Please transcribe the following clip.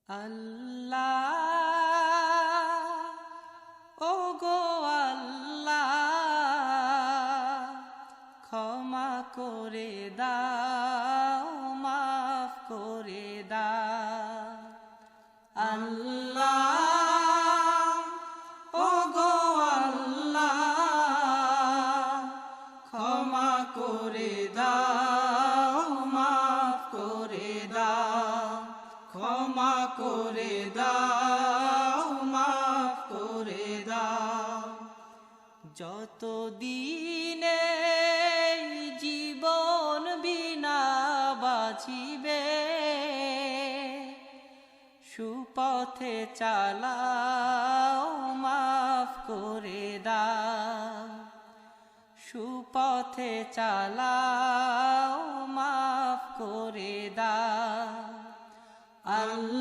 আল্লাহ ও গো আল্লাহ ক্ষমা করে দাও মাফ করে দাও আল্লাহ ও গো আল্লাহ ক্ষমা করে দাও মাফ করে দাও ক্ষমা করে দাও মাফ করে দাও যতদিনে জীবন বিনা বাঁচিবে সুপথে চালাও মাফ করে দাও সুপথে চালাও মাফ করে দাও আল্লাহ